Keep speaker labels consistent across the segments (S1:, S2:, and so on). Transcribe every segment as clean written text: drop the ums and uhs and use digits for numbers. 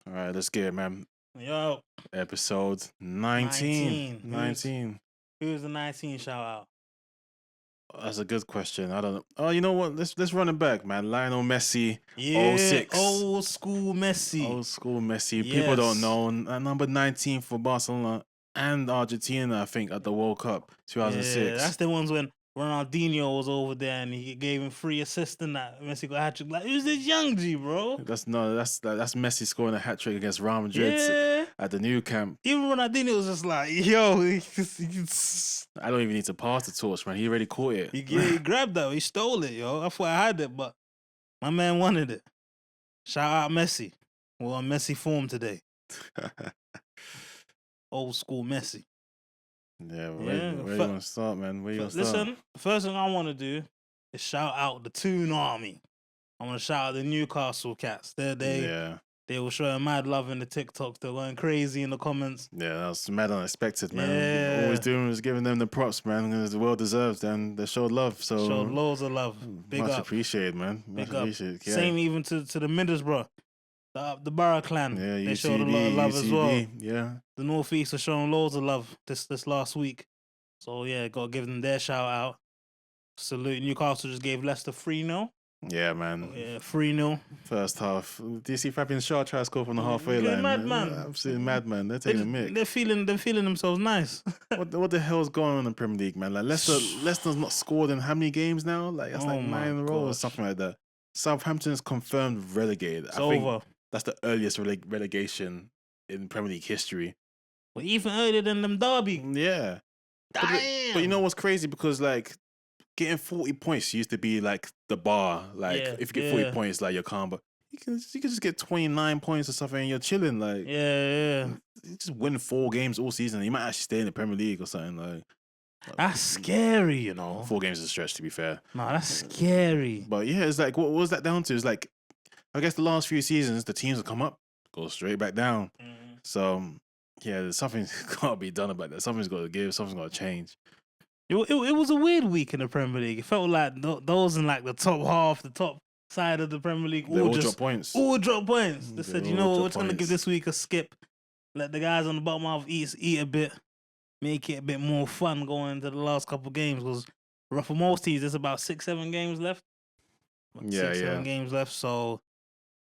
S1: All right, let's get it, man.
S2: Yo,
S1: Episode 19. 19.
S2: Who's the 19 shout out?
S1: That's a good question. I don't know. Oh, you know what? Let's run it back, man. Lionel Messi,
S2: Yeah,
S1: 06.
S2: old school Messi.
S1: Old school Messi. People don't know. Number 19 for Barcelona and Argentina, I think, at the World Cup 2006.
S2: Yeah, that's the ones when Ronaldinho was over there and he gave him 3 assists and that Messi got a hat trick. Like, who's this young G, bro?
S1: That's Messi scoring a hat trick against Real Madrid at the new camp.
S2: Even Ronaldinho was just like, yo,
S1: I don't even need to pass the torch, man. He already caught it.
S2: He grabbed that, he stole it, yo. I thought I had it, but my man wanted it. Shout out Messi. We're on Messi form today. Old school Messi.
S1: Yeah, where you want to start, man? Where you want to start?
S2: Listen, the first thing I want to do is shout out the Toon Army. I want to shout out the Newcastle cats. They were showing mad love in the TikToks. They're going crazy in the comments.
S1: Yeah, that was mad unexpected, man.
S2: Yeah.
S1: All we're doing was giving them the props, man. It's well deserved, and they showed love. So
S2: showed loads of love. Big
S1: much
S2: up.
S1: appreciated, man. Much appreciated. Yeah.
S2: Same even to the Middlesbrough, the Borough clan.
S1: Yeah,
S2: they showed a lot of love as well.
S1: Yeah.
S2: The North East are showing loads of love this last week. So yeah, gotta give them their shout out. Salute. Newcastle just gave Leicester 3-0.
S1: Yeah, man.
S2: Yeah, 3-0.
S1: First half. Do you see Fabian Shaw try to score from the halfway line?
S2: Madman.
S1: Absolutely madman. They're taking a mick.
S2: They're feeling themselves nice.
S1: What the hell's going on in the Premier League, man? Like Leicester's not scored in how many games now? Like that's like 9 in a row or something like that. Southampton's confirmed relegated.
S2: It's over.
S1: That's the earliest relegation in Premier League history.
S2: Well, even earlier than them Derby.
S1: Yeah.
S2: Damn.
S1: But you know what's crazy? Because like getting 40 points used to be like the bar. Like if you get 40 points, like you're calm. But you can just get 29 points or something and you're chilling. Like
S2: you
S1: just win 4 games all season. You might actually stay in the Premier League or something. Like
S2: that's scary, you know.
S1: 4 games is a stretch, to be fair.
S2: No, that's scary.
S1: But yeah, it's like what was that down to? It's like I guess the last few seasons the teams will come up, go straight back down. So yeah, something's got to be done about that. Something's got to give. Something's got to change.
S2: It was a weird week in the Premier League. It felt like those in like the top half, the top side of the Premier League,
S1: all drop points.
S2: All drop points. They said, you know what, we're trying to give this week a skip. Let the guys on the bottom half eat a bit, make it a bit more fun going into the last couple of games. Because for most teams, there's about 6-7 games left. 6-7 games left. So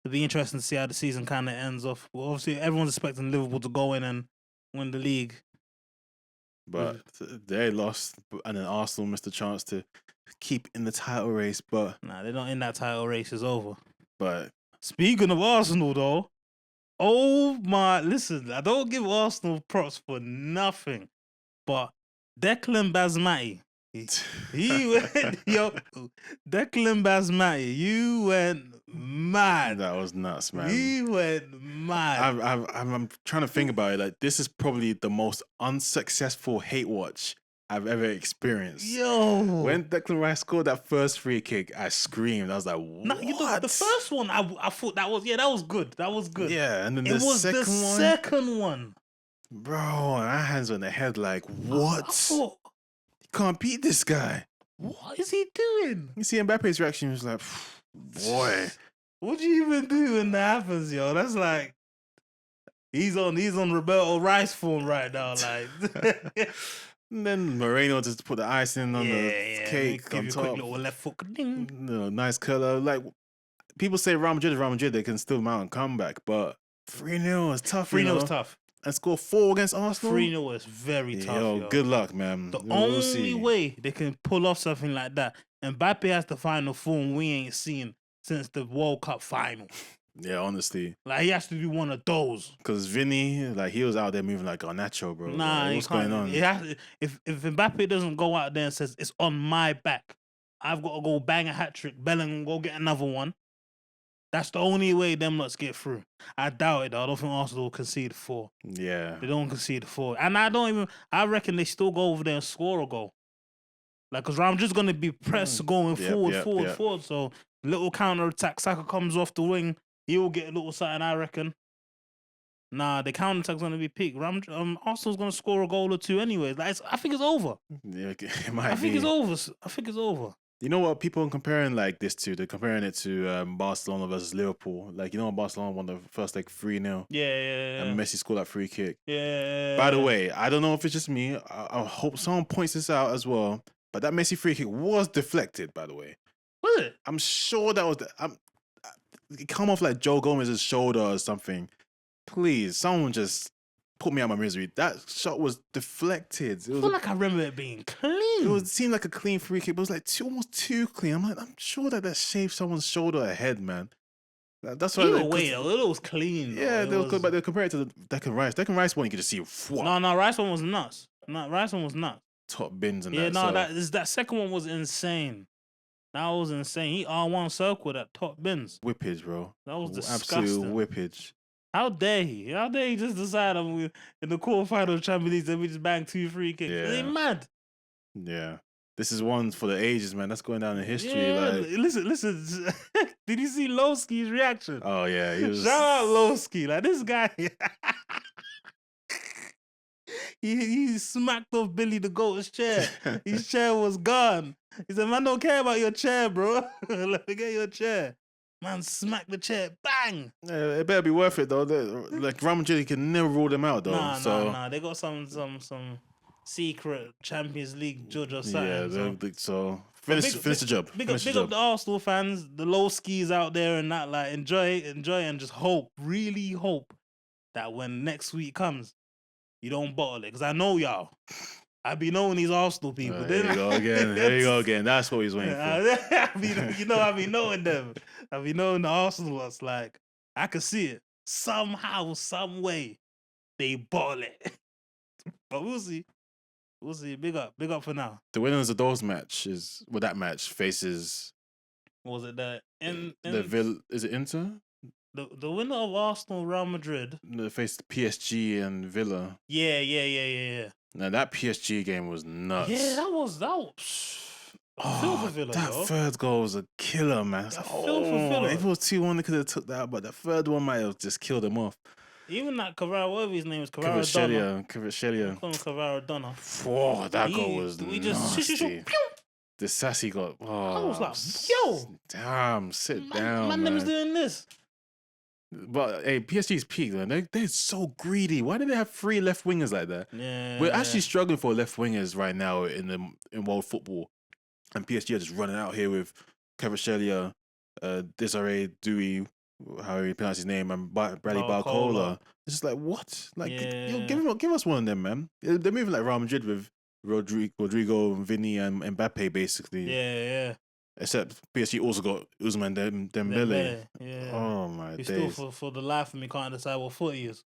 S2: it'll be interesting to see how the season kind of ends off. Well, obviously, everyone's expecting Liverpool to go in and win the league.
S1: But they lost, and then Arsenal missed a chance to keep in the title race. But
S2: nah, they're not in that title race. It's over.
S1: But
S2: speaking of Arsenal, though, listen, I don't give Arsenal props for nothing, but Declan Basmati, he went, Declan Basmati, you went mad.
S1: That was nuts, man.
S2: He went mad.
S1: I'm trying to think about it. Like, this is probably the most unsuccessful hate watch I've ever experienced.
S2: Yo,
S1: when Declan Rice scored that first free kick, I screamed. I was like, "What?"
S2: No, the first one, I thought that was good. That was good.
S1: Yeah, and then
S2: the second one,
S1: bro, our hands on the head. Like, what? You can't beat this guy.
S2: What is he doing?
S1: You see Mbappe's reaction. He was like, boy,
S2: what do you even do when that happens, yo? That's like he's on Roberto Rice form right now, like.
S1: And then Moreno just put the icing on the cake on top.
S2: Quick little left foot, ding.
S1: Nice color. Like people say, Real Madrid, they can still mount a comeback, but 3-0 is tough.
S2: 3-0 is tough.
S1: And score 4 against Arsenal.
S2: 3-0 is very tough. Yo,
S1: good luck, man.
S2: The only way they can pull off something like that, and Mbappe has the final form we ain't seen since the World Cup final.
S1: Yeah, honestly.
S2: Like, he has to be one of those.
S1: Because Vinny, like, he was out there moving like Garnacho, bro.
S2: Nah,
S1: like, what's going on?
S2: If Mbappe doesn't go out there and says, it's on my back, I've got to go bang a hat-trick, Bellingham go get another one, that's the only way them lots get through. I doubt it, though. I don't think Arsenal will concede 4.
S1: Yeah.
S2: They don't concede 4. And I reckon they still go over there and score a goal. Like, because I'm just going to be pressed going forward. So, little counter-attack, Saka comes off the wing, he'll get a little something, I reckon. Nah, the counter-attack's going to be peak. Arsenal's going to score a goal or 2 anyways. Like, I think it's over.
S1: Yeah, it might
S2: I think it's over.
S1: You know what people are comparing like this to? They're comparing it to Barcelona versus Liverpool. Like, you know, Barcelona won the first like 3-0
S2: Yeah.
S1: and Messi scored that free kick.
S2: Yeah.
S1: By the way, I don't know if it's just me. I hope someone points this out as well. But that Messi free kick was deflected, by the way.
S2: Was it?
S1: I'm sure that was it come off like Joe Gomez's shoulder or something. Please, someone just put me out of my misery. That shot was deflected.
S2: I feel like I remember it being clean.
S1: It seemed like a clean free kick, but it was like almost too clean. I'm sure that shaved someone's shoulder ahead, man. That's why.
S2: Either way, though, it was clean.
S1: Yeah, but they'll compare it to the Declan Rice. Declan Rice one, you could just see.
S2: No, Rice one was nuts. No, Rice one was nuts.
S1: Top bins and
S2: yeah,
S1: that.
S2: that second one was insane. That was insane. He R1 circle that top bins.
S1: Whippage, bro.
S2: That was disgusting.
S1: Absolute whippage.
S2: How dare he? How dare he just decide in the quarterfinal of Champions League that we just bang 2 free kicks? Yeah. Is he mad?
S1: Yeah. This is one for the ages, man. That's going down in history.
S2: Yeah,
S1: like...
S2: listen. Did you see Lowski's reaction?
S1: Oh, yeah. He was...
S2: Shout out Lowski. Like, this guy... he smacked off Billy the Goat's chair. His chair was gone. He said, man, don't care about your chair, bro. Let me get your chair. Man, smack the chair. Bang!
S1: Yeah, it better be worth it, though. Like, Real Madrid can never rule them out, though.
S2: Nah. They got some secret Champions League judge or something.
S1: Yeah, so finish the job.
S2: Big up the Arsenal fans, the low skis out there and that. Like, enjoy and just hope, really hope that when next week comes, you don't bottle it. Because I know y'all. I be knowing these Arsenal people.
S1: There you go again. There you go again. That's what he's waiting for.
S2: I be knowing them. I be knowing the Arsenalists. Like, I can see it. Somehow, some way, they bottle it. But we'll see. We'll see. Big up for now.
S1: The winners of those that match faces.
S2: What was it
S1: is it Inter?
S2: The winner of Arsenal, Real Madrid.
S1: They faced PSG and Villa.
S2: Yeah.
S1: Now that PSG game was nuts.
S2: Yeah, that was.
S1: Oh,
S2: Villa,
S1: that third goal was a killer, man. Like, if it was 2-1, they could have took that out, but the third one might have just killed them off.
S2: Even that Cavara, whatever his name is, Kvaratskhelia.
S1: Call
S2: him Kvaratskhelia.
S1: Whoa, that goal was nasty. The sassy got. Oh,
S2: I was like, yo,
S1: damn, sit down, man.
S2: Man, was doing this.
S1: But hey, PSG's peak, man. They're so greedy. Why do they have 3 left wingers like that?
S2: Yeah,
S1: we're actually struggling for left wingers right now in world football, and PSG are just running out here with Kvaratskhelia, Desiree Dewey, how he pronounce his name, and Bradley Barcola. It's just like, what? Like, give us one of them, man. They're moving like Real Madrid with Rodrigo, Vinny, and Mbappe, basically.
S2: Yeah.
S1: Except PSG also got Ousmane Dembele.
S2: Yeah.
S1: Oh my days.
S2: Still for the life of me can't decide what foot he is.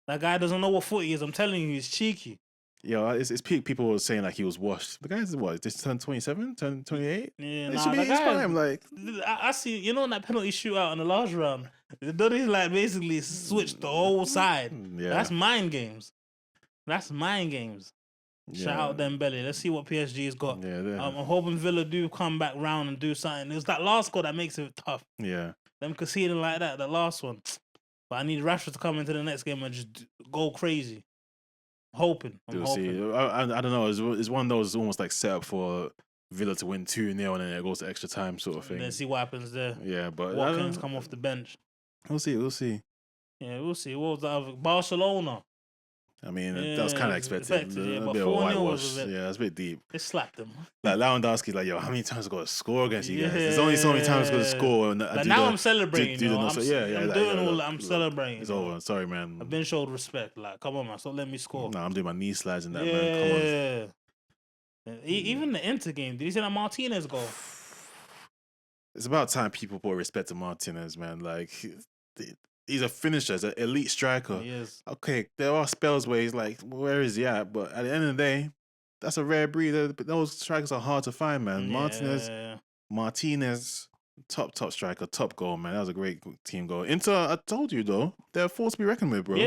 S2: That guy doesn't know what foot he is. I'm telling you, he's cheeky.
S1: Yo, it's peak. People were saying like he was washed. The guy's what? Just turned 27, turned 28.
S2: Yeah,
S1: it should be his prime. Like,
S2: I see. You know in that penalty shootout in the last round, he's like basically switched the whole side.
S1: Yeah,
S2: that's mind games. Shout out Dembele. Let's see what PSG's got.
S1: Yeah,
S2: I'm hoping Villa do come back round and do something. It was that last goal that makes it tough.
S1: Yeah,
S2: them conceding like that, the last one. But I need Rashford to come into the next game and just go crazy. Hoping.
S1: See. I don't know. It's one of those almost like set up for Villa to win 2-0 and then it goes to extra time sort of thing.
S2: Then see what happens there.
S1: Yeah, but
S2: Watkins come off the bench.
S1: We'll see.
S2: Yeah, we'll see. What was the other? Barcelona.
S1: I mean, that was kind of expected.
S2: Yeah,
S1: a bit of a whitewash. Yeah, it's a bit deep.
S2: They slapped them.
S1: Like Lewandowski's like, yo, how many times I got to score against you guys? There's only so many times I got to score. And
S2: I'm celebrating. I'm celebrating.
S1: It's over. Sorry, man.
S2: I've been showed respect. Like, come on, man. So let me score.
S1: Nah, I'm doing my knee slides and that, man.
S2: Come on. Even the Inter game. Did you see that Martinez goal?
S1: It's about time people put respect to Martinez, man. Like, he's a finisher, he's an elite striker.
S2: He is.
S1: Okay, there are spells where he's like, where is he at? But at the end of the day, that's a rare breed. Those strikers are hard to find, man.
S2: Yeah.
S1: Martinez, top striker, top goal, man. That was a great team goal. Inter, I told you though, they're a force to be reckoned with, bro.
S2: Yeah.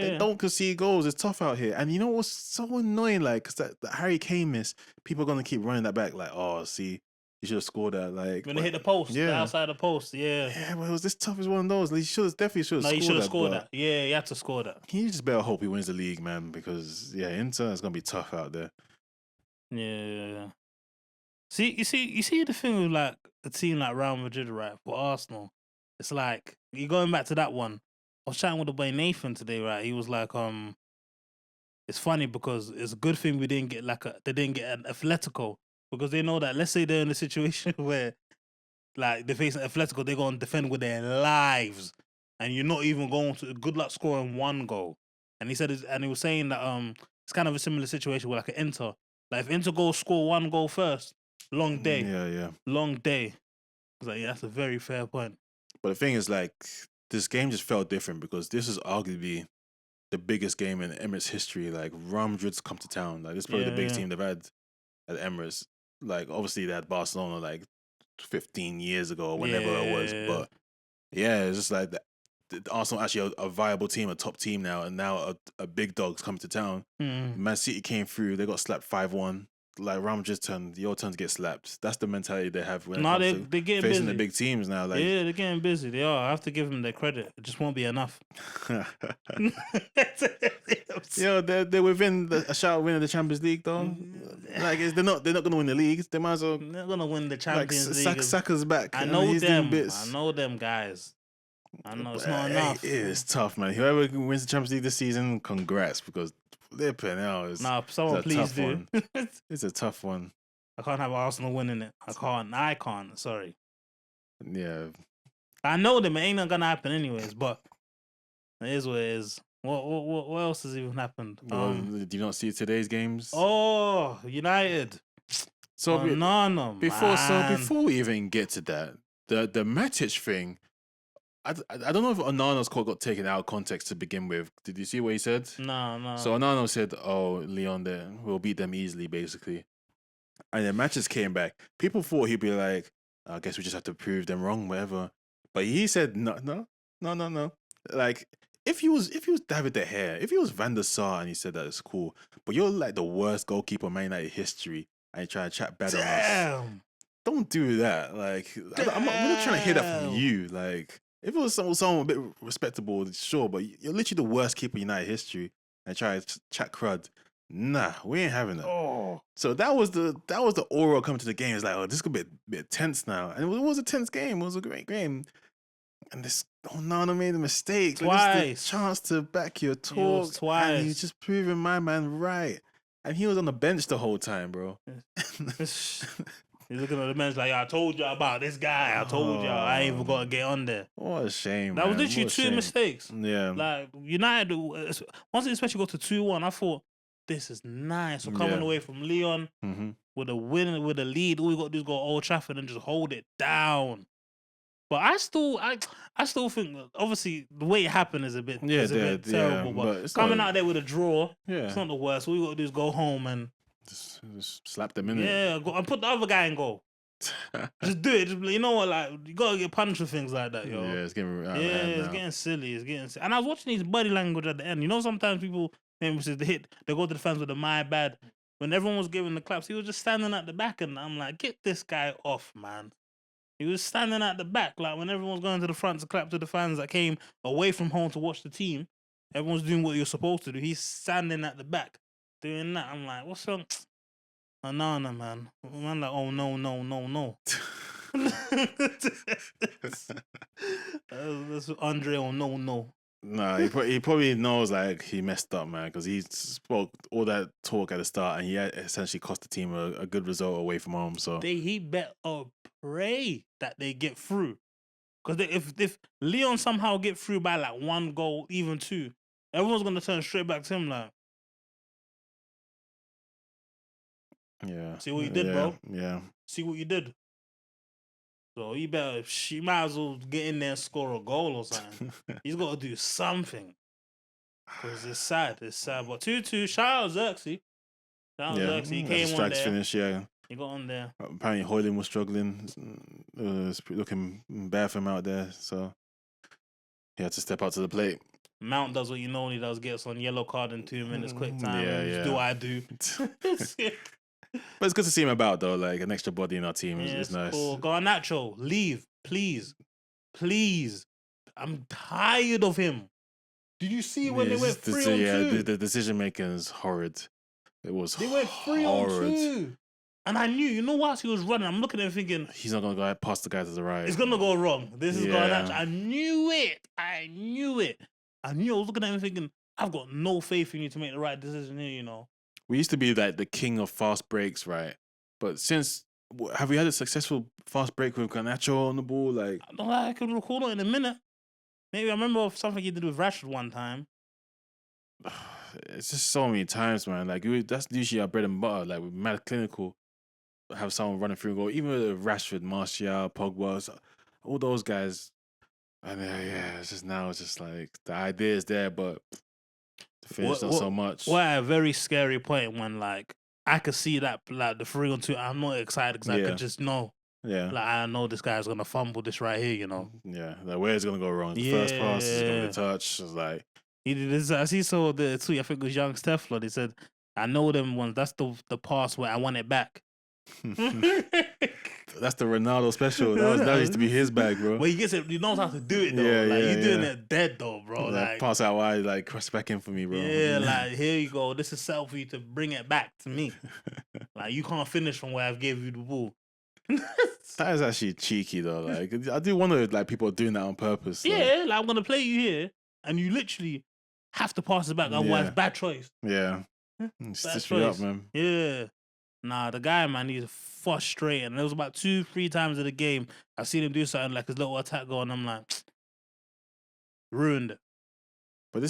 S1: They don't concede goals. It's tough out here. And you know what's so annoying? Like, because that Harry Kane miss, people are going to keep running that back. Like, oh, see, you should have scored that. Like
S2: when they hit the post, the outside the post. Yeah,
S1: well, it was this tough as one of those. He definitely should have scored that.
S2: No, he should have scored that. Yeah, he had to score that.
S1: He just better hope he wins the league, man, because Inter is gonna be tough out there.
S2: Yeah. You see the thing with like a team like Real Madrid, right? For Arsenal, it's like you're going back to that one. I was chatting with the boy Nathan today, right? He was like, it's funny because it's a good thing we didn't get they didn't get an Atletico, because they know that let's say they're in a situation where like they're facing Atletico, they're going to defend with their lives, and you're not even going to good luck scoring one goal. And he said, and he was saying that it's kind of a similar situation with like an Inter. Like if Inter go score one goal first, long day.
S1: Yeah.
S2: Long day. I was like, yeah, that's a very fair point.
S1: But the thing is, like, this game just felt different because this is arguably the biggest game in Emirates history. Like, Real Madrid's come to town. Like, this is probably the biggest team they've had at Emirates. Like, obviously they had Barcelona like 15 years ago or whenever it was. But yeah, it's just like the Arsenal actually a viable team, a top team now, and now a big dog's coming to town. Man City came through, they got slapped 5-1. Like Real Madrid's turn, your turn to get slapped. That's the mentality they have when it comes to
S2: getting
S1: facing
S2: busy.
S1: the big teams now. Like,
S2: yeah, they're getting busy. They are. I have to give them their credit. It just won't be enough.
S1: Yo, they're within a shout of winning the Champions League though. Like they're not gonna win the league. They might as well.
S2: They're gonna win the Champions League.
S1: Saka's back.
S2: I know them. I know them guys. I know it's not enough.
S1: It's tough, man. Whoever wins the Champions League this season, congrats, because flipping hell is.
S2: Nah, someone please do.
S1: It's a tough one.
S2: I can't have Arsenal winning it. I can't. Sorry.
S1: Yeah.
S2: I know them. It ain't not gonna happen anyways. But it is what it is. What else has even happened?
S1: Do you not see today's games?
S2: Oh, United.
S1: So before we even get to that, the Matic thing. I don't know if Onana's call got taken out of context to begin with. Did you see what he said?
S2: No.
S1: So Onana said, "Oh, Leon, we'll beat them easily," basically. And then matches came back. People thought he'd be like, "I guess we just have to prove them wrong, whatever." But he said, "No. Like, if he was David De Gea, if he was Van der Sar, and he said that, it's cool. But you're like the worst goalkeeper in Man United history, and you try to chat bad on us. Don't do that. Like, we're not trying to hear that from you. Like." If it was someone a bit respectable, sure, but you're literally the worst keeper in United history and try to chat crud. Nah, we ain't having that.
S2: Oh.
S1: So that was the aura coming to the game. It's like, oh, this could be a bit tense now. And it was a tense game. It was a great game. And this Onana made a mistake.
S2: Twice.
S1: The chance to back your talk.
S2: Twice.
S1: And he's just proving my man right. And he was on the bench the whole time, bro.
S2: He's looking at the bench like, I told you about this guy. I told you I ain't even got to get on there.
S1: What a shame,
S2: That was literally two mistakes.
S1: Yeah.
S2: Like, United, once it especially got to 2-1, I thought, this is nice. We're coming away from Leon with a win, with a lead. All we got to do is go to Old Trafford and just hold it down. But I still think, obviously, the way it happened is a bit terrible. But coming out there with a draw, it's not the worst. All we got to do is go home and
S1: just slap them in it.
S2: Yeah, go and put the other guy in goal. Just do it. You know what? Like, you gotta get punished for things like that, yo.
S1: Yeah, it's getting
S2: getting silly. And I was watching his body language at the end. You know, sometimes people maybe they go to the fans with the my bad. When everyone was giving the claps, he was just standing at the back, and I'm like, get this guy off, man. He was standing at the back, like when everyone was going to the front to clap to the fans that came away from home to watch the team. Everyone's doing what you're supposed to do. He's standing at the back doing that. I'm like, what's wrong? Onana, man. I'm like, oh, no. That's Andre, oh, no.
S1: Nah, he probably knows, like, he messed up, man, because he spoke all that talk at the start, and he essentially cost the team a good result away from home. So
S2: he better pray that they get through, because if Leon somehow get through by like 1 goal, even 2, everyone's gonna turn straight back to him like,
S1: yeah,
S2: see what you did, bro.
S1: Yeah,
S2: see what you did. So he might as well get in there and score a goal or something. He's got to do something. Because it's sad. But 2-2, shout out Xerxes. He came on there.
S1: Finish,
S2: He got on there.
S1: Apparently Hoyland was struggling. It's looking bad for him out there. So he had to step out to the plate.
S2: Mount does what you know he does. Gets on yellow card in 2 minutes, quick time. Do I do?
S1: But it's good to see him about, though. Like, an extra body in our team is nice. Cool.
S2: Garnacho, leave, please. I'm tired of him. Did you see when they went 3-on-2?
S1: The decision making is horrid. It was.
S2: They went 3-on-2. And I knew, whilst he was running, I'm looking at him thinking,
S1: he's not gonna go past the guy to the right.
S2: It's gonna go wrong. This is going to. I knew it. I knew I was looking at him thinking, I've got no faith in you to make the right decision here.
S1: We used to be like the king of fast breaks, right? But have we had a successful fast break with Garnacho on the ball? Like,
S2: I don't know. I could recall it in a minute. Maybe I remember something he did with Rashford one time.
S1: It's just so many times, man. Like, that's usually our bread and butter. Like, we're mad clinical. Have someone running through and go. Even with Rashford, Martial, Pogba, all those guys. And it's just now it's just like the idea is there, but the finish not so much.
S2: Well, at a very scary point when like I could see that like the 3-on-2, I'm not excited because I could just know.
S1: Yeah.
S2: Like I know this guy's gonna fumble this right here,
S1: Yeah. Like where it's gonna go wrong. The first pass is gonna be a touch. It's like
S2: he did this. I saw the tweet, I think it was Young Steffler. They said, I know them ones, that's the pass where I want it back.
S1: That's the Ronaldo special. That used to be his bag, bro.
S2: Well, he gets it. He knows how to do it though. You're doing it dead though, bro. Like
S1: pass out wide, like cross back in for me, bro.
S2: Yeah, like here you go. This is set for you to bring it back to me. Like you can't finish from where I've gave you the ball.
S1: That is actually cheeky though. Like I do wonder if like people are doing that on purpose.
S2: Yeah, like I'm gonna play you here, and you literally have to pass it back. Otherwise, bad choice.
S1: Yeah, stitch me up, man.
S2: Yeah. Nah, the guy, man, he's frustrating. There was about 2-3 times of the game I seen him do something like his little attack go, and I'm like, ruined it.
S1: But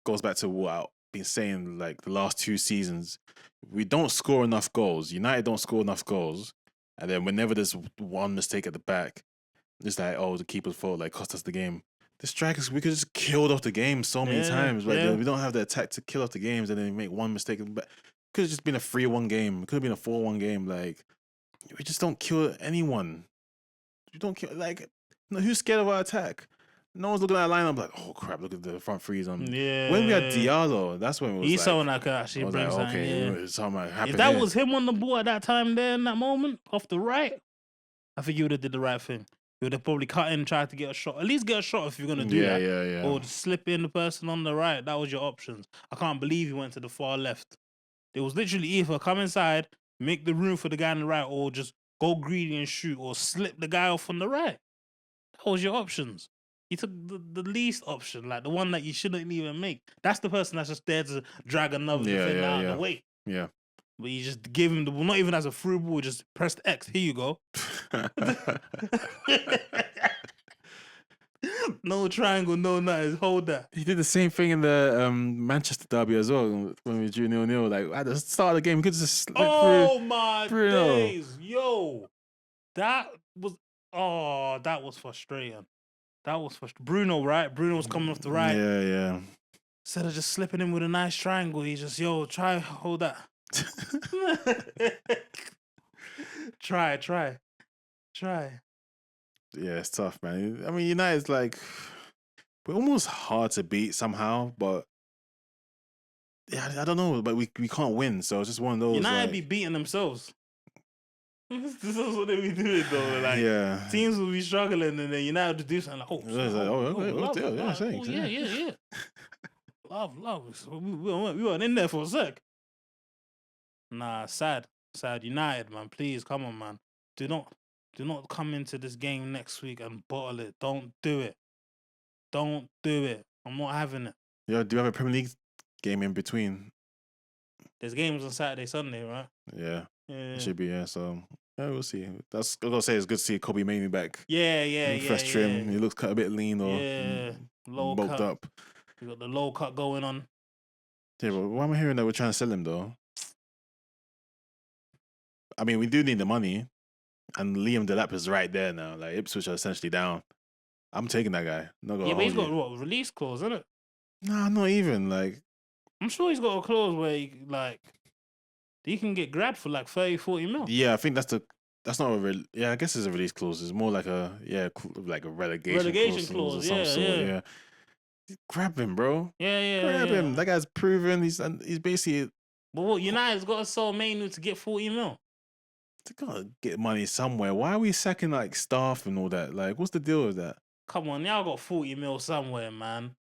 S1: goes back to what I've been saying like the last 2 seasons. We don't score enough goals. United don't score enough goals, and then whenever there's one mistake at the back, it's like, the keeper's fault, like cost us the game. The strikers, we could just killed off the game so many times. Right? We don't have the attack to kill off the games, and then make one mistake. Could have just been a 3-1 game. It could have been a 4-1 game. Like, we just don't kill anyone. You don't kill, like, who's scared of our attack? No one's looking at our lineup like, oh crap, look at the front threes. When we had Diallo, that's when it was
S2: he's someone that could actually bring something.
S1: Okay, something happened.
S2: If that was him on the ball at that time there in that moment, off the right, I think you would have did the right thing. You would have probably cut in, tried to get a shot. At least get a shot if you're going to do that.
S1: Yeah.
S2: Or slip in the person on the right. That was your options. I can't believe you went to the far left. It was literally either come inside, make the room for the guy on the right, or just go greedy and shoot, or slip the guy off on the right. That was your options. You took the least option, like the one that you shouldn't even make. That's the person that's just there to drag another defender out of the way.
S1: Yeah.
S2: But you just give him the ball, not even as a through ball, just press X. Here you go. No triangle, no nothing. Hold that.
S1: He did the same thing in the Manchester derby as well when we drew 0-0. Like at the start of the game, we could just slip
S2: my days, yo, that was frustrating. That was frustrating. Bruno, right? Bruno was coming off the right.
S1: Yeah.
S2: Instead of just slipping in with a nice triangle, he just try hold that. Try.
S1: Yeah, it's tough, man. I mean, United's like, we're almost hard to beat somehow, but yeah, I don't know, but we can't win, so it's just one of those.
S2: United be beating themselves. This is what they be doing though. Like teams will be struggling, and then United to do something like, yeah. Love. We weren't in there for a sec. Nah, sad. United, man. Please, come on, man. Do not come into this game next week and bottle it. Don't do it. I'm not having it.
S1: Yeah, do you have a Premier League game in between?
S2: There's games on Saturday, Sunday, right?
S1: Yeah. It should be, so we'll see. That's I gotta say it's good to see Kobe Mainoo back.
S2: Yeah.
S1: Fresh trim. He looks cut a bit lean or
S2: low
S1: bulked
S2: cut.
S1: up.
S2: You got the low cut going on.
S1: Yeah, but why am I hearing that we're trying to sell him though? I mean, we do need the money, and Liam Delap is right there now. Like Ipswich are essentially down. I'm taking that guy. Not gonna
S2: but he's got what release clause, isn't it?
S1: Nah, not even. Like,
S2: I'm sure he's got a clause where he can get grabbed for like 30-40 mil.
S1: Yeah, I think that's not a I guess it's a release clause. It's more like a like a relegation clause of some sort. Yeah. Grab him, bro.
S2: Yeah.
S1: Grab him. That guy's proven. He's basically.
S2: But what United's got to sell Mainoo to get 40 mil.
S1: They gotta get money somewhere. Why are we sacking like staff and all that? Like, what's the deal with that?
S2: Come on, y'all got 40 mil somewhere, man.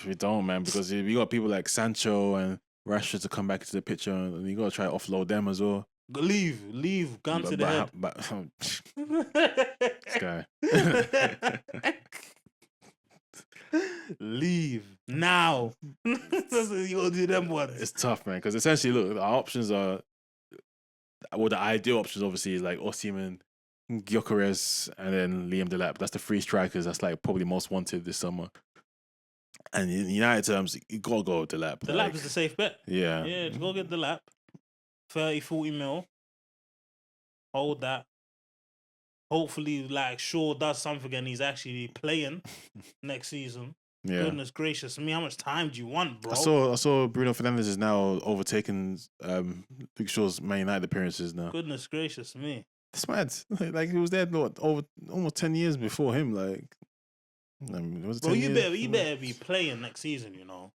S1: We don't, man, because you got people like Sancho and Rashford to come back into the picture, and you gotta try to offload them as well.
S2: Leave, gun to the head.
S1: This guy.
S2: Leave now. You gotta do them ones.
S1: It's tough, man, because essentially, look, our options are, well, the ideal options obviously is like Osimhen, Gyökeres, and then Liam Delap. That's the three strikers that's like probably most wanted this summer. And in United terms, you gotta go with Delap.
S2: Delap is the safe bet.
S1: Yeah.
S2: Yeah, go get Delap. 30, 40 mil. Hold that. Hopefully, like, Shaw does something and he's actually playing next season. Yeah. Goodness gracious me, how much time do you want, bro?
S1: I saw Bruno Fernandes is now overtaken Luke Shaw's Man United appearances now.
S2: Goodness gracious me.
S1: It's mad. Like, he was there over almost 10 years before him. Like,
S2: bro, you better be playing next season, you know.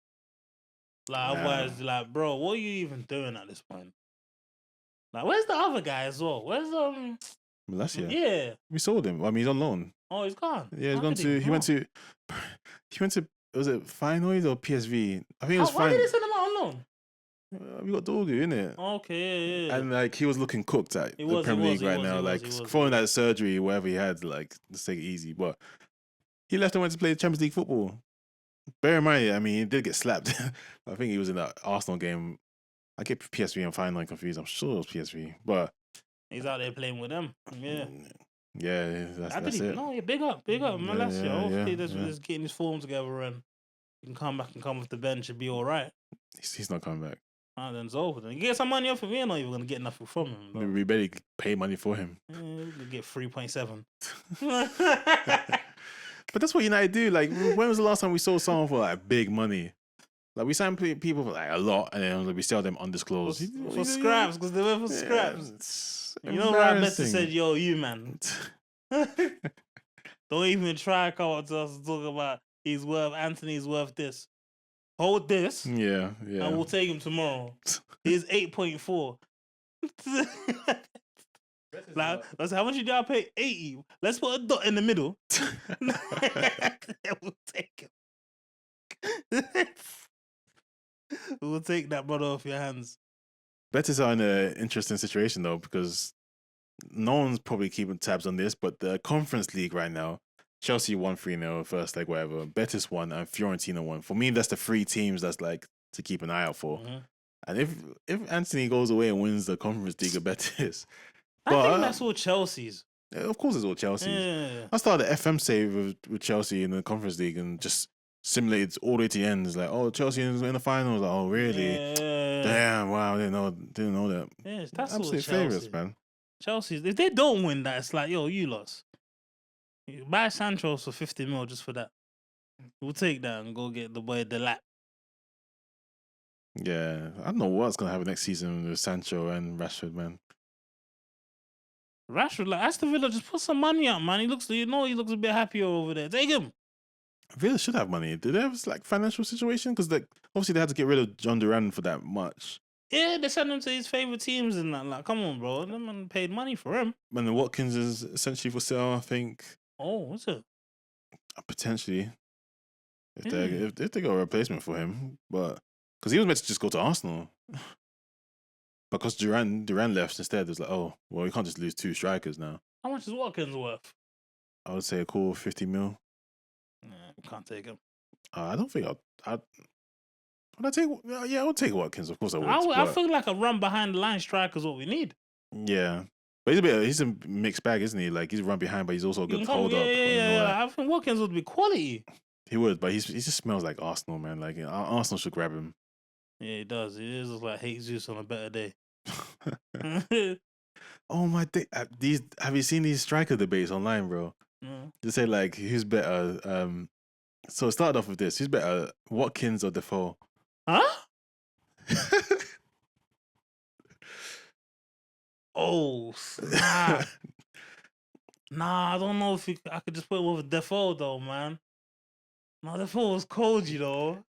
S2: Like, otherwise, like, bro, what are you even doing at this point? Like, where's the other guy as well? Where's
S1: Malacia?
S2: Yeah,
S1: we sold him. I mean, he's on loan.
S2: Oh, he's gone.
S1: Yeah, he went to. Was it Feyenoord or PSV? I think it was.
S2: Why did they send him out on loan?
S1: We got Dorgu, innit?
S2: Okay, yeah.
S1: And like, he was looking cooked at the Premier League right now. Like, following that surgery, whatever he had, like, let's take it easy. But he left and went to play Champions League football. Bear in mind, I mean, he did get slapped. I think he was in that Arsenal game. I get PSV and Feyenoord confused. I'm sure it was PSV, but
S2: he's out there playing with them. Yeah.
S1: Yeah, that's it.
S2: No, yeah, big up, Malacia. Hopefully, he's getting his form together and he can come back and come off the bench and be all right.
S1: He's not coming back.
S2: Then it's over. Then you get some money off him. You're not even gonna get nothing from him. Bro.
S1: We barely pay money for him.
S2: Yeah, we get 3.7.
S1: But that's what United do. Like, when was the last time we saw someone for like big money? Like, we sign people for like a lot, and then we sell them undisclosed
S2: for scraps, because they went for scraps. You know, Ryan Messi said, "Yo, you man, don't even try to come up to us and talk about Anthony's worth this. Hold this,
S1: yeah,
S2: and we'll take him tomorrow. He's 8.4. Like, let's how much did y'all pay? 80. Let's put a dot in the middle. We'll take him. We'll take that brother off your hands.
S1: Betis are in an interesting situation though, because no one's probably keeping tabs on this, but the Conference League right now, Chelsea won 3-0 first leg, whatever. Betis won and Fiorentina won. For me, that's the three teams that's like to keep an eye out for. Mm-hmm. And if Anthony goes away and wins the Conference League of Betis,
S2: I think that's all Chelsea's.
S1: Yeah, of course, it's all Chelsea's.
S2: Yeah.
S1: I started the FM save with Chelsea in the Conference League and just simulated all the way to the end. It's like, oh, Chelsea is in the finals. Like, oh, really?
S2: Yeah.
S1: Damn! Wow, didn't know that.
S2: Yeah, that's
S1: absolute favorites, man.
S2: Chelsea's. If they don't win that, it's like, yo, you lost. Buy Sancho for 50 mil just for that. We'll take that and go get the boy Delap.
S1: Yeah, I don't know what's gonna happen next season with Sancho and Rashford, man.
S2: Rashford, like, Aston Villa, just put some money out, man. He looks a bit happier over there. Take him.
S1: Villa should have money. Did they have like financial situation? Because obviously they had to get rid of John Duran for that much.
S2: Yeah, they sent him to his favorite teams and that. Like, come on, bro. Them man paid money for him.
S1: And then Watkins is essentially for sale, I think.
S2: Oh, what's it?
S1: Potentially, if they got a replacement for him, but because he was meant to just go to Arsenal. Because Duran left instead, it's like, oh, well, we can't just lose two strikers now.
S2: How much is Watkins worth?
S1: I would say a cool 50 mil.
S2: Nah, can't take him.
S1: I don't think I'd take. Yeah, I would take Watkins. Of course, I would.
S2: I feel like a run behind the line striker is what we need.
S1: Yeah, but he's a mixed bag, isn't he? Like, he's run behind, but he's also good to hold up.
S2: Yeah. I think Watkins would be quality.
S1: He would, but he just smells like Arsenal, man. Like, Arsenal should grab him.
S2: Yeah, he does. He is like Jesus on a better day.
S1: Oh my day! Have you seen these striker debates online, bro? They say like, who's better? So it started off with this: who's better, Watkins or Defoe?
S2: Huh? Oh, snap. Nah, I don't know if I could just put it with Defoe though, man. No, Defoe was cold, you know.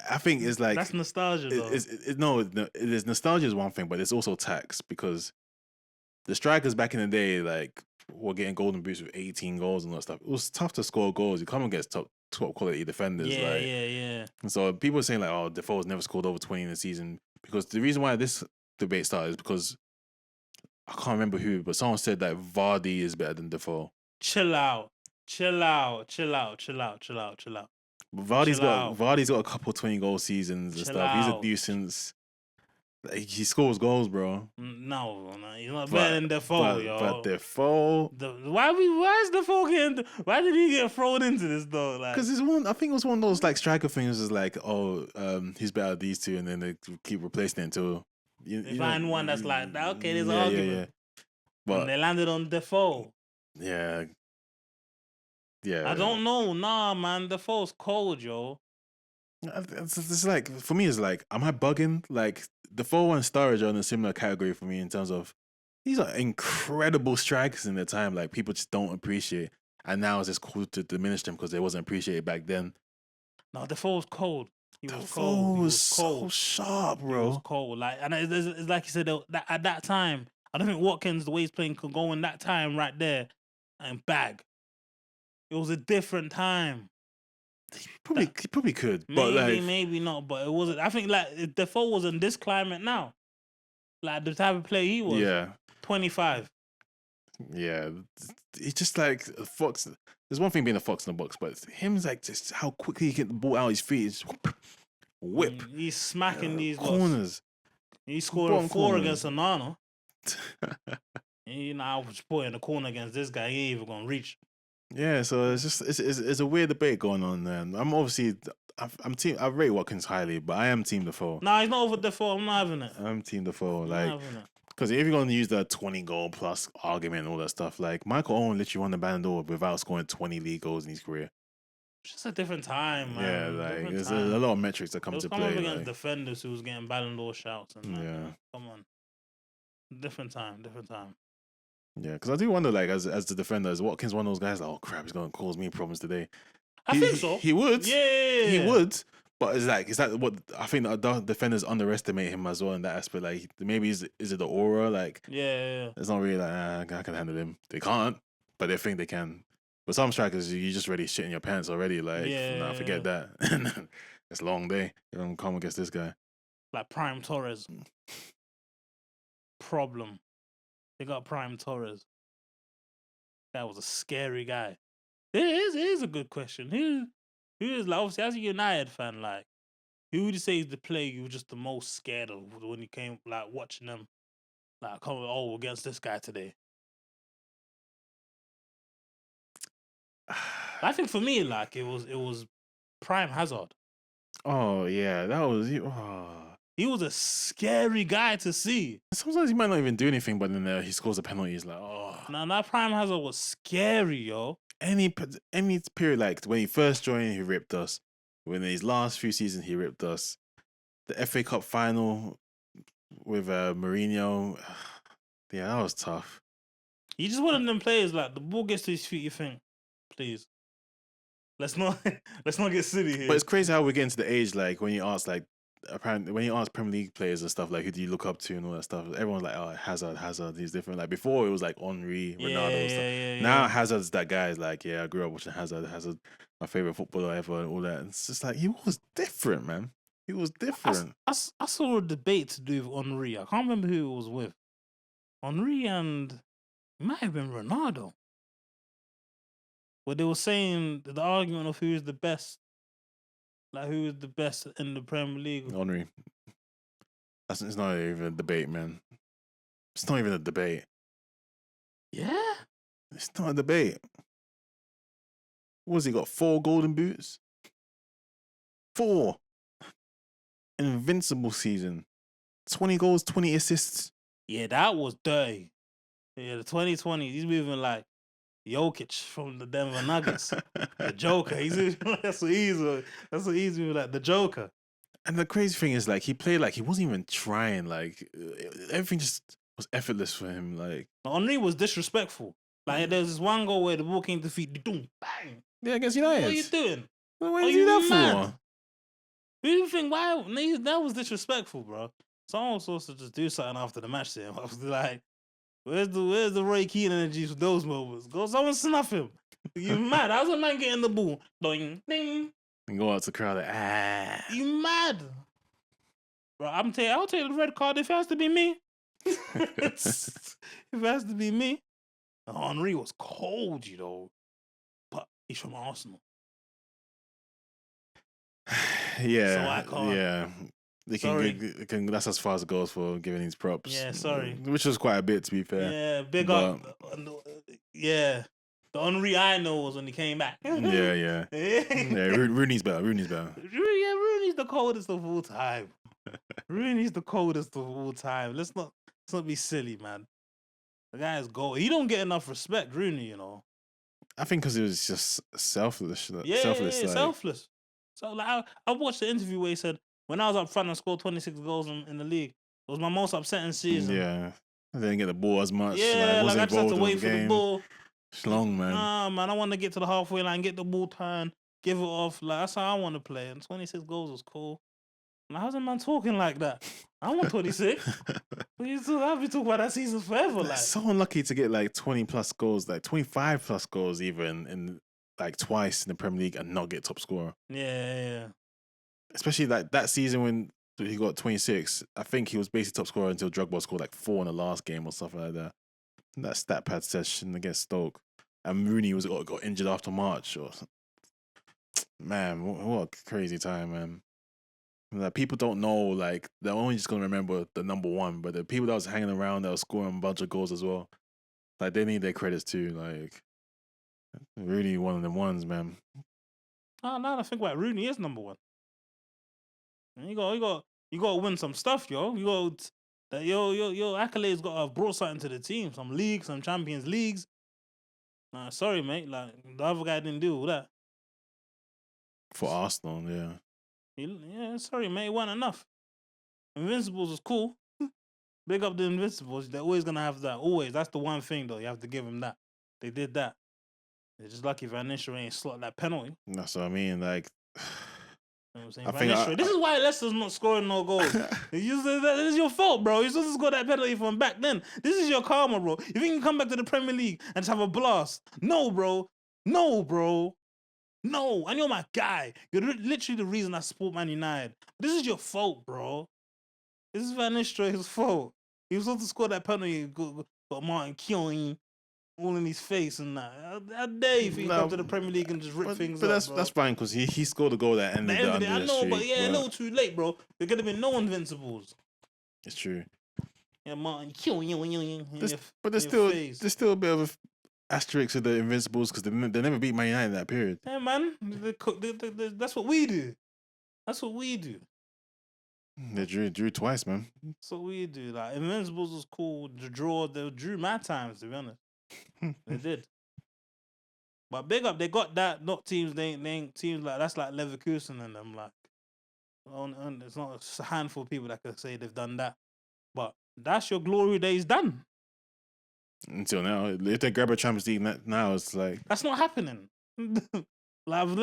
S1: I think it's like
S2: that's nostalgia, though.
S1: No, it is nostalgia is one thing, but it's also tax because the strikers back in the day, like, were getting golden boots with 18 goals and all that stuff. It was tough to score goals. You come against top quality defenders.
S2: Yeah.
S1: And so people are saying like, oh, Defoe's never scored over 20 in the season, because the reason why this debate started is because I can't remember who, but someone said that Vardy is better than Defoe.
S2: Chill out.
S1: Vardy's got a couple 20-goal seasons and stuff. He's a nuisance. Like, he scores goals, bro.
S2: No, he's not better than Defoe, yo.
S1: But Defoe,
S2: why is Defoe getting? Why did he get thrown into this though?
S1: Because it's one. I think it was one of those like striker things. Is like, he's better than these two, and then they keep replacing it until
S2: you find one that's like that. Okay, there's an argument. Yeah. But and they landed on Defoe.
S1: Yeah.
S2: I don't know. Nah, man, Defoe's cold, yo.
S1: It's like, for me, it's like, am I bugging? Like, Defoe and Sturridge are in a similar category for me in terms of these are incredible strikers in their time. Like, people just don't appreciate. And now it's just cool to diminish them because they wasn't appreciated back then.
S2: No, Defoe was cold.
S1: Defoe was so sharp, bro.
S2: He was cold. Like, and it's like you said, at that time, I don't think Watkins, the way he's playing, could go in that time right there and bag. It was a different time.
S1: He probably could,
S2: but
S1: maybe
S2: not. But it wasn't. I think like Defoe was in this climate now, like the type of player he was.
S1: Yeah,
S2: 25.
S1: Yeah, it's just like a fox. There's one thing being a fox in the box, but him's like just how quickly he get the ball out of his feet. It's whip.
S2: He's smacking these
S1: corners.
S2: He scored 4 against Onana. I was putting the corner against this guy. He ain't even gonna reach.
S1: Yeah, so it's just it's a weird debate going on there. I'm obviously I rate Watkins highly, but I am Team Defoe.
S2: Nah, he's not over Defoe. I'm not having it.
S1: I'm Team Defoe. Like, because if you're going to use the 20-goal plus argument and all that stuff, like Michael Owen literally won the Ballon d'Or without scoring 20 league goals in his career.
S2: It's just a different time, man.
S1: Yeah, like there's a lot of metrics that come to play.
S2: Come up against defenders who was getting Ballon d'Or shouts and come on, different time.
S1: Yeah, because I do wonder, like, as the defender, is Watkins one of those guys? Like, oh crap, he's going to cause me problems today.
S2: I think so.
S1: He would.
S2: Yeah,
S1: he would. But is that what I think the defenders underestimate him as well in that aspect? Like, maybe is it the aura? Like,
S2: yeah.
S1: It's not really like I can handle him. They can't, but they think they can. But some strikers, you just ready shitting your pants already. Like, nah, forget that. It's a long day. You don't come against this guy.
S2: Like Prime Torres. Problem. They got Prime Torres. That was a scary guy. It is a good question. Who is, like, obviously, as a United fan, like, who would you say is the player you were just the most scared of when you came, like, watching them, like, coming against this guy today? I think for me, like, it was Prime Hazard.
S1: Oh yeah, that was.
S2: He was a scary guy to see.
S1: Sometimes he might not even do anything, but then he scores a penalty. He's like, oh.
S2: Nah, that Prime Hazard was scary, yo.
S1: Any period, like when he first joined, he ripped us. When in his last few seasons, he ripped us. The FA Cup final with Mourinho, yeah, that was tough.
S2: He just one of them players, like, the ball gets to his feet, you think, please, let's not get silly here.
S1: But it's crazy how we're getting to the age, like, when you ask, like, apparently when you ask Premier League players and stuff, like, who do you look up to and all that stuff, everyone's like, oh, Hazard, he's different. Like, before it was like Henry, Ronaldo and stuff.
S2: Yeah.
S1: Now Hazard's that guy. Is like, yeah, I grew up watching Hazard, my favorite footballer ever, and all that. And it's just like, he was different, man. He was different.
S2: I saw a debate to do with Henry. I can't remember who it was with. Henry and it might have been Ronaldo. Where they were saying the argument of who is the best. Like, who is the best in the Premier League?
S1: Henry. It's not even a debate, man. It's not even a debate.
S2: Yeah?
S1: It's not a debate. What has he got? 4 golden boots? 4. Invincible season. 20 goals, 20 assists.
S2: Yeah, that was dirty. Yeah, the 2020, he's moving like Jokic from the Denver Nuggets. The Joker. That's what he's moving like, the Joker.
S1: And the crazy thing is, like, he played like he wasn't even trying. Like, everything just was effortless for him. Like,
S2: Henry was disrespectful. Like, there's this one goal where the ball came to feet, boom, bang.
S1: Yeah, against United.
S2: What are you doing?
S1: What are you doing that for?
S2: Who do you think? Why? That was disrespectful, bro. Someone was supposed to just do something after the match. There, I was like, "Where's the Roy Keane energy for those moments? Go, someone snuff him. You mad? How's a man getting the ball? Ding, ding,
S1: and go out to the crowd like, ah.
S2: You mad, bro? I'll take the red card if it has to be me. If it has to be me, Henry was cold, you know, but he's from Arsenal.
S1: Yeah,
S2: so I can't.
S1: Yeah. They can, that's as far as it goes for giving these props.
S2: Yeah, sorry.
S1: Which was quite a bit, to be fair.
S2: Yeah, big up. Yeah. The Henry I know was when he came back.
S1: Yeah. Rooney's better. Rooney's
S2: the coldest of all time. Rooney's the coldest of all time. Let's not be silly, man. The guy is gold. He don't get enough respect, Rooney, you know.
S1: I think because he was just selfless.
S2: Selfless. So like I watched the interview where he said, when I was up front and scored 26 goals in the league, it was my most upsetting season.
S1: Yeah. I didn't get the ball as much.
S2: Yeah, like I just had to wait for the ball.
S1: It's long, man.
S2: Nah, man, I want to get to the halfway line, get the ball turned, give it off. Like, that's how I want to play. And 26 goals was cool. Like, how's a man talking like that? I want 26. I'll be talking about that season forever. Like,
S1: so unlucky to get like 20 plus goals, like 25 plus goals even, in like twice in the Premier League and not get top scorer.
S2: Yeah.
S1: Especially like that season when he got 26. I think he was basically top scorer until Drogba scored like 4 in the last game or something like that. That stat pad session against Stoke. And Rooney got injured after March. Man, what a crazy time, man. Like, people don't know, like, they're only just going to remember the number one, but the people that was hanging around that was scoring a bunch of goals as well, like, they need their credits too. Like, Rooney, one of them ones, man.
S2: Oh, now I think about it, Rooney is number one. You got to win some stuff, yo. Your accolades got to have brought something to the team. Some leagues, some Champions Leagues. Nah, sorry, mate. Like, the other guy didn't do all that.
S1: For Arsenal, yeah.
S2: Yeah, sorry, mate. It wasn't enough. Invincibles was cool. Big up the Invincibles. They're always going to have that. Always. That's the one thing, though. You have to give them that. They did that. They're just lucky Van Nistelrooy ain't slot that penalty.
S1: That's what I mean. Like,
S2: you know what I'm saying? This is why Leicester's not scoring no goals. This is your fault, bro. You're supposed to score that penalty from back then. This is your karma, bro. You think you can come back to the Premier League and just have a blast? No, bro. No, and you're my guy. You're literally the reason I support Man United. This is your fault, bro. This is Van Nistelrooy's fault. He was supposed to score that penalty. Got Martin Keown all in his face and that. How dare you think he come to the Premier League and just rip things up,
S1: But that's fine, because he scored a goal that ended the
S2: I know, but yeah, a little too late, bro. There could have been no Invincibles.
S1: It's true.
S2: Yeah, Martin Keown.
S1: But there's still a bit of a asterisk to the Invincibles, because they never beat Man United in that period.
S2: Yeah, man. That's what we do.
S1: They drew twice, man.
S2: That's what we do. Like, Invincibles was cool. They drew mad times, to be honest. They did. But big up, they got that. Not teams, they ain't teams like, that's like Leverkusen and them. Like, it's not a handful of people that can say they've done that. But that's your glory days done.
S1: Until now, if they grab a Champions League now, it's like,
S2: that's not happening. Like, I'm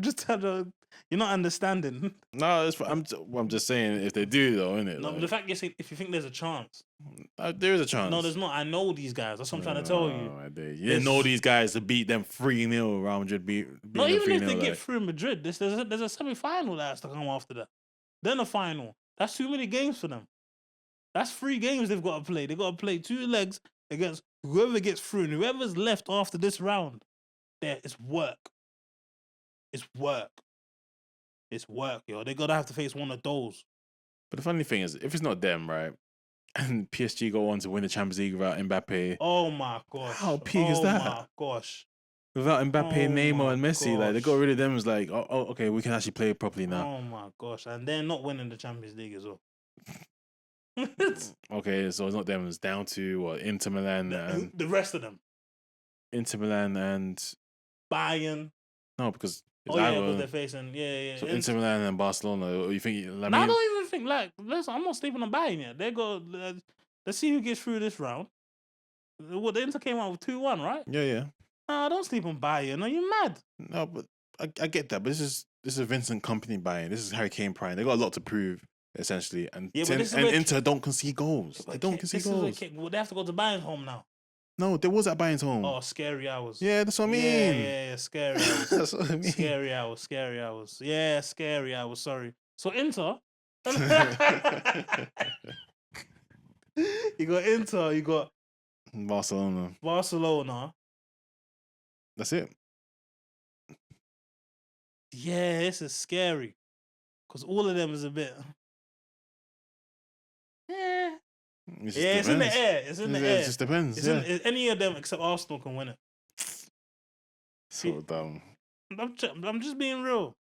S2: just telling you, you're not understanding.
S1: No, I'm just saying, if they do, though, innit?
S2: No, but the fact you're saying, if you think there's a chance.
S1: There is a chance.
S2: No, there's not. I know these guys. That's what I'm trying to tell you.
S1: You didn't know these guys to beat them 3-0. Real Madrid beat
S2: not even if they get through Madrid. There's a semi-final that has to come after that. Then a final. That's too many games for them. That's 3 games they've got to play. They've got to play 2 legs against whoever gets through. And whoever's left after this round, it's work. It's work, yo. They gotta have to face one of those.
S1: But the funny thing is, if it's not them, right, and PSG go on to win the Champions League without Mbappe.
S2: Oh my gosh.
S1: How peak is that?
S2: Oh my gosh.
S1: Without Mbappe, Neymar, and Messi, like, they got rid of them. It's like, oh, okay, we can actually play properly now.
S2: Oh my gosh. And they're not winning the Champions League as well.
S1: Okay, so it's not them. It's down to Inter Milan and
S2: the rest of them.
S1: Inter Milan and
S2: Bayern.
S1: No, because
S2: because they're facing
S1: So Inter Milan and Barcelona. Or you think?
S2: I don't even think listen. I'm not sleeping on Bayern yet. They go. Let's see who gets through this round. What the Inter came out with 2-1, right?
S1: Yeah.
S2: No, don't sleep on Bayern. Are you mad?
S1: No, but I get that. But this is Vincent Kompany Bayern. This is Harry Kane Prime. They got a lot to prove. Essentially, and Inter don't concede goals. They don't concede goals.
S2: Well, they have to go to Bayern's home now.
S1: No, there was at Bayern's home.
S2: Oh, scary hours.
S1: Yeah, that's what I mean.
S2: Yeah, scary hours.
S1: That's what I mean.
S2: Scary hours. Yeah, scary hours. Sorry. So Inter. You got Inter. You got
S1: Barcelona. That's it.
S2: Yeah, this is scary. Because all of them is a bit... Yeah. It's in the air. It's in the air.
S1: It just depends.
S2: Any of them except Arsenal can win it.
S1: So dumb.
S2: I'm just being real.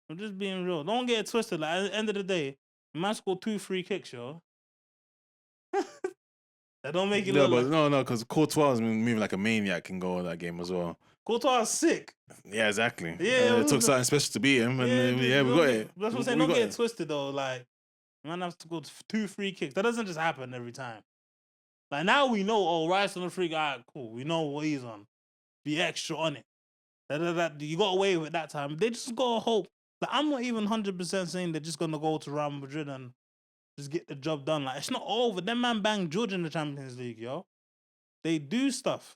S2: Don't get it twisted. Like, at the end of the day, the man scored 2 free kicks, yo. That don't make it look like...
S1: No, because Courtois has been moving like a maniac in goal that game as well.
S2: Courtois is sick.
S1: Yeah, exactly. Yeah, it took something special to beat him, and we got it.
S2: That's what I'm saying. Don't get it twisted, though. Like, man has to go 2 free kicks. That doesn't just happen every time. Like, now we know, Rice on the free guy, cool. We know what he's on. Be extra on it. You got away with it that time. They just got to hope. Like, I'm not even 100% saying they're just going to go to Real Madrid and just get the job done. Like, it's not over. Them man banged Georgia in the Champions League, yo. They do stuff.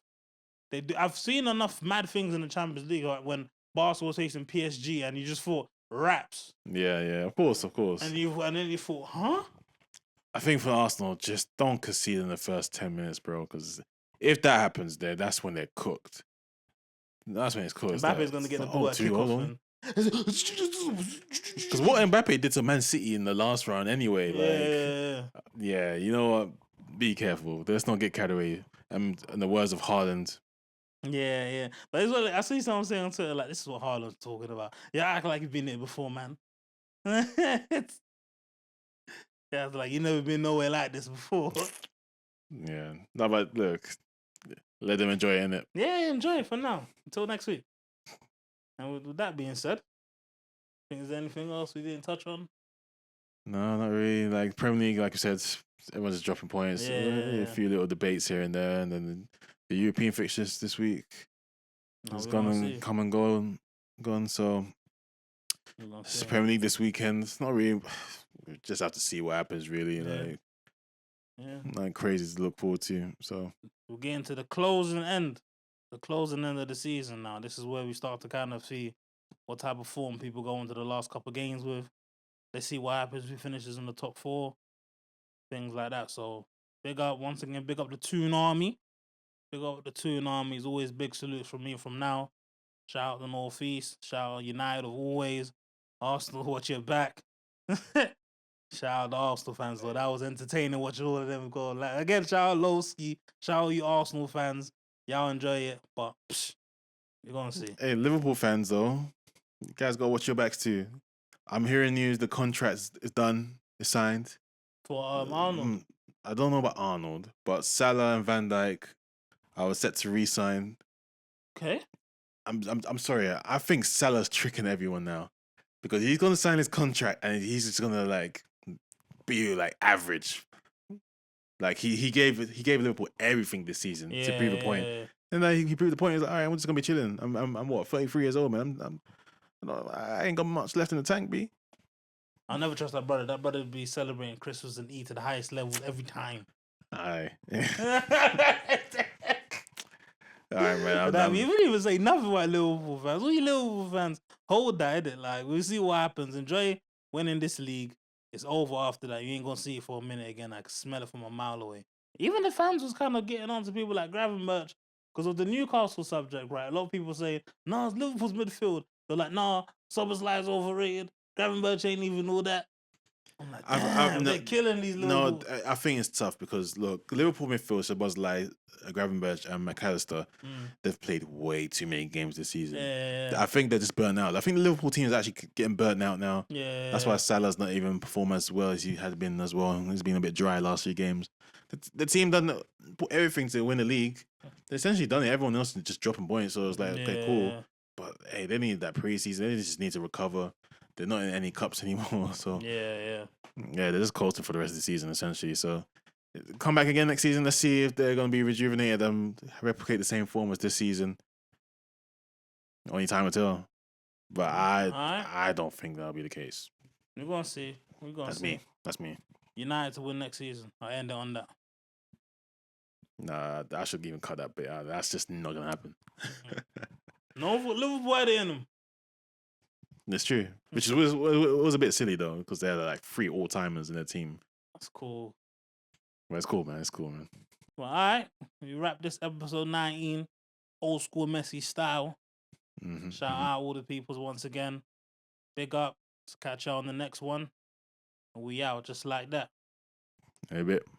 S2: They do. I've seen enough mad things in the Champions League, like when Barca was facing PSG, and you just thought raps.
S1: Yeah, of course.
S2: And then you thought, huh?
S1: I think for Arsenal, just don't concede in the first 10 minutes, bro. Because if that happens, that's when they're cooked. That's when it's cooked.
S2: Mbappe's gonna get the ball at kickoff.
S1: Because what Mbappe did to Man City in the last round, anyway. Yeah. You know what? Be careful. Let's not get carried away. In the words of Haaland.
S2: Yeah. But it's what I see someone saying on Twitter, like, this is what Haaland's talking about. Yeah, act like you've been there before, man. It's like, you've never been nowhere like this before.
S1: Yeah. No, but look, let them enjoy it, innit?
S2: Yeah, enjoy it for now. Until next week. And with that being said, is there anything else we didn't touch on?
S1: No, not really. Like, Premier League, like you said, everyone's just dropping points. A few little debates here and there, and then the European fixtures this week has come and gone. So it's Premier League this weekend. It's not really. We just have to see what happens, really. Like crazy to look forward to. So
S2: we're getting to the closing end of the season now. This is where we start to kind of see what type of form people go into the last couple of games with. Let's see what happens. Who finishes in the top 4, things like that. So big up the Toon Army. Big up the Toon Army. It's always big salutes from me from now. Shout out the North East. Shout out United always. Arsenal, watch your back. Shout out the Arsenal fans, though. That was entertaining watching all of them go. Like, again, shout out Lowski. Shout out you Arsenal fans. Y'all enjoy it, but you're going to see.
S1: Hey, Liverpool fans, though, you guys got to watch your backs, too. I'm hearing news the contract is done. It's signed.
S2: For Arnold?
S1: I don't know about Arnold, but Salah and Van Dijk, I was set to re-sign.
S2: Okay.
S1: I'm sorry. I think Salah's tricking everyone now because he's going to sign his contract and he's just going to, like, be, like, average. Like, he gave Liverpool everything this season to prove a point. And then he proved the point. He's like, all right, I'm just going to be chilling. I'm what, 33 years old, man. I ain't got much left in the tank, B.
S2: I'll never trust that brother. That brother would be celebrating Christmas and Eid to the highest level every time.
S1: Aye. All right, man.
S2: You wouldn't even say nothing about Liverpool fans. All you Liverpool fans, hold that, innit? Like, we'll see what happens. Enjoy winning this league. It's over after that. You ain't going to see it for a minute again. I can smell it from a mile away. Even the fans was kind of getting on to people like Gravenberch because of the Newcastle subject, right? A lot of people say, nah, it's Liverpool's midfield. They're like, nah, Szoboszlai's overrated. Gravenberch ain't even all that. I'm like, damn, they're killing these Liverpool.
S1: No, I think it's tough because, look, Liverpool midfield, Szoboszlai, Gravenberch and McAllister, they've played way too many games this season.
S2: Yeah.
S1: I think they're just burnt out. I think the Liverpool team is actually getting burnt out now.
S2: Yeah.
S1: That's why Salah's not even performing as well as he had been as well. He's been a bit dry last few games. The team doesn't put everything to win the league. They essentially done it. Everyone else is just dropping points, so it's like, okay, cool. But, hey, they need that preseason. They just need to recover. They're not in any cups anymore, so...
S2: Yeah,
S1: they're just coasting for the rest of the season, essentially. So, come back again next season. Let's see if they're going to be rejuvenated and replicate the same form as this season. Only time will tell. But I don't think that'll be the case.
S2: We're going to see.
S1: That's me.
S2: United to win next season. I end it on that.
S1: Nah, I should even cut that bit out. That's just not going to happen.
S2: No, Liverpool had it in them.
S1: That's true. Which was a bit silly, though, because they had like 3 all-timers in their team.
S2: That's cool.
S1: Well, it's cool, man. It's cool, man.
S2: Well, all right. We wrap this episode 19, old school Messi style. Shout out all the peoples once again. Big up. Let's catch you on the next one. And we out just like that.
S1: A bit.